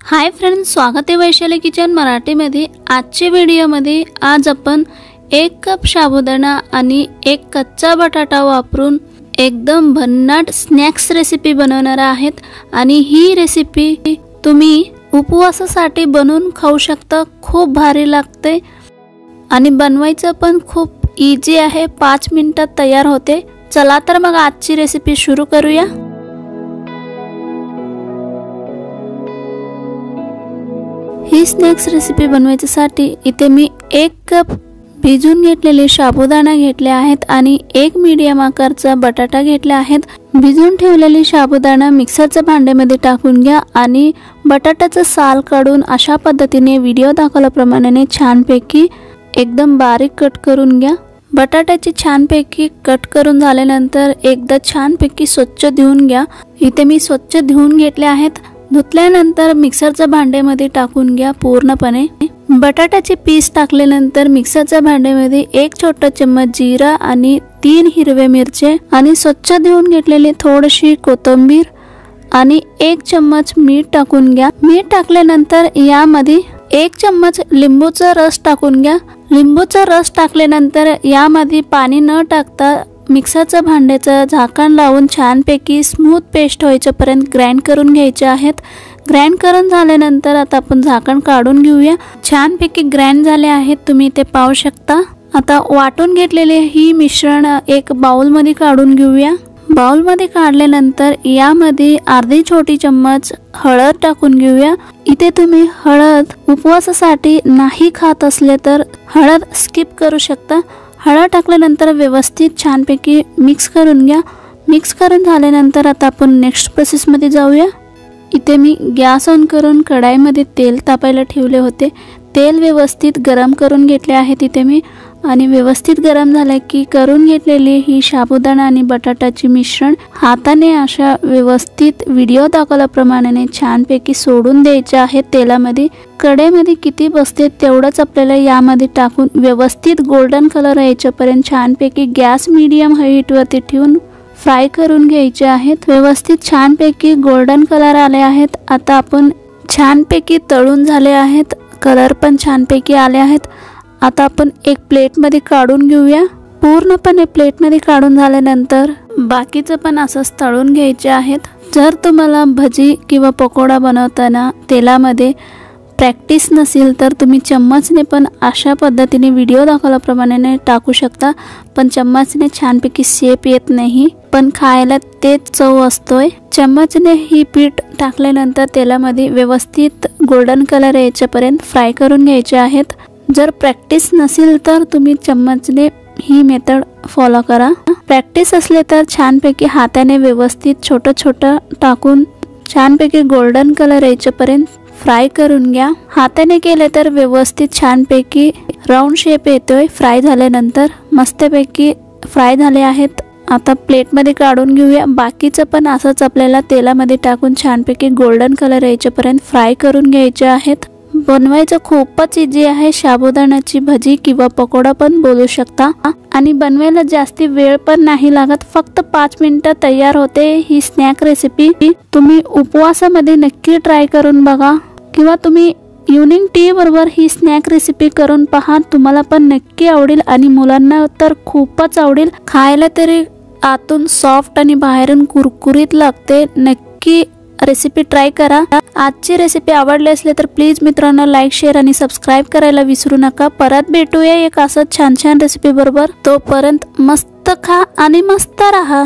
Hi friends, स्वागत आहे Vaishali kitchen मराठीमध्ये। आजच्या व्हिडिओमध्ये आज आपण 1 कप साबुदाणा आणि 1 कच्चा बटाटा वापरून एकदम भन्नाट स्नॅक्स रेसिपी बनवणार आहेत आणि ही रेसिपी तुम्ही उपवासासाठी बनवून खाऊ शकता। खूप भारी लागते आणि बनवायचं पण खूप इजी आहे, 5 मिनिटात तयार होते। चला तर मग आजची रेसिपी सुरू करूया। ही स्नॅक्स रेसिपी बनवायसाठी इथे मी 1 कप भिजून घेतलेले साबुदाणा घेतले आहेत आणि 1 मीडियम आकारचा बटाटा घेतला आहेत। भिजून ठेवलेले साबुदाणा मिक्सरच्या भांड्यामध्ये टाकून घ्या आणि बटाट्याचं साल काढून अशा पद्धतीने व्हिडिओ दाखवल्याप्रमाणे छानपैकी एकदम बारीक कट करून घ्या। बटाट्याची छानपैकी कट करून झाल्यानंतर एकदा छानपैकी स्वच्छ धुवून घ्या। इथे मी स्वच्छ धुवून घेतले आहेत। धुतल्यानंतर मिक्सरच्या भांड्यामध्ये टाकून घ्या पूर्णपणे। बटाट्याचे पीस टाकल्यानंतर मिक्सरच्या भांड्यामध्ये 1 छोटा चम्मच जीरा आणि 3 हिरवे मिरचे आणि स्वच्छ धुवून घेतलेली थोडीशी कोथिंबीर आणि 1 चम्मच मीठ टाकून घ्या। मीठ टाकल्यानंतर यामध्ये 1 चम्मच लिंबूचा रस टाकून घ्या। लिंबूचा रस टाकल्यानंतर यामध्ये पाणी न टाकता मिक्सरच्या भांड्याचं झाकण लावून छानपैकी स्मूथ पेस्ट व्हायच्यापर्यंत ग्राइंड करून घ्यायचे आहेत। ग्राइंड करून झाल्यानंतर आता आपण झाकण काढून घेऊया। छानपैकी ग्राइंड झाले आहेत, तुम्ही ते पाहू शकता। आता वाटून घेतलेले ही मिश्रण एक बाउल मध्ये काढून घेऊया। बाउल मध्ये काढल्यानंतर यामध्ये अर्धी छोटी चम्मच हळद टाकून घेऊया। इथे तुम्ही हळद उपवासासाठी नाही खात असले तर हळद स्किप करू शकता। हळद टाकल्यानंतर व्यवस्थित छानपैकी मिक्स करून घ्या। मिक्स करून झाल्यानंतर आता आपण नेक्स्ट प्रोसेस मध्ये जाऊया। इथे मी गॅस ऑन करून कढाईमध्ये तेल तापायला ठेवले होते। तेल व्यवस्थित गरम करून घेतले आहे तिथे मी आणि व्यवस्थित गरम झाले की करून घेतलेली ही साबुदाणा आणि बटाट्याची मिश्रण हाताने अशा व्यवस्थित व्हिडिओ दाखवल्याप्रमाणे छानपैकी सोडून द्यायचे आहे तेलामध्ये। कढईमध्ये किती बसते तेवढंच आपल्याला यामध्ये टाकून व्यवस्थित गोल्डन कलर यायच्यापर्यंत छानपैकी गॅस मीडियम हाईट वरती ठेवून फ्राय करून घ्यायचे आहेत। व्यवस्थित छानपैकी गोल्डन कलर आले आहेत। आता आपण छानपैकी तळून झाले आहेत, कलर पण छानपैकी आले आहेत। आता आपण एक प्लेट मध्ये काढून घेऊया। पूर्णपणे प्लेट मध्ये काढून झाल्यानंतर बाकीचं पण असंच तळून घ्यायचे आहेत। जर तुम्हाला भजी किंवा पकोडा बनवताना तेलामध्ये प्रॅक्टिस नसेल तर तुम्ही चम्मचने पण अशा पद्धतीने व्हिडिओ दाखवल्याप्रमाणे टाकू शकता, पण चम्मचने छानपैकी शेप येत नाही, पण खायला तेच चव असतोय। चम्मचने ही पीठ टाकल्यानंतर तेलामध्ये व्यवस्थित गोल्डन कलर यायच्यापर्यंत फ्राय करून घ्यायचे आहेत। जर प्रॅक्टिस नसेल तर तुम्ही चम्मचने ही मेथड फॉलो करा। प्रॅक्टिस असले तर छानपैकी हाताने व्यवस्थित छोटं छोटं टाकून छानपैकी गोल्डन कलर यायच्यापर्यंत फ्राय करून घ्या। हाताने केले तर व्यवस्थित छानपैकी राउंड शेप येतोय। फ्राय झाल्यानंतर मस्तपैकी फ्राय झाले आहेत। आता प्लेट मध्ये काढून घेऊया। बाकीचं पण असंच आपल्याला तेलामध्ये टाकून छानपैकी गोल्डन कलर यायच्यापर्यंत फ्राय करून घ्यायचे आहेत। बनवायचं खूपच इजी आहे। साबुदाण्याची भजी किंवा पकोडा पण बोलू शकता आणि बनवायला जास्ती वेळ पण नाही लागत, फक्त 5 मिनिटात तयार होते ही स्नॅक रेसिपी। तुम्ही उपवासामध्ये नक्की ट्राय करून बघा किंवा तुम्ही इव्हनिंग टी बरोबर ही स्नॅक रेसिपी करून पहा, तुम्हाला पण नक्की आवडेल आणि मुलांना तर खूपच आवडेल। खायला तरी आतून सॉफ्ट आणि बाहेरून कुरकुरीत लागते। नक्की रेसिपी ट्राय करा। आजची रेसिपी आवडली असली तर प्लीज मित्रांनो लाईक, शेअर आणि सबस्क्राइब करायला विसरू नका। परत भेटूया एक असं छान छान रेसिपी बरोबर। तोपर्यंत मस्त खा आणि मस्त राहा।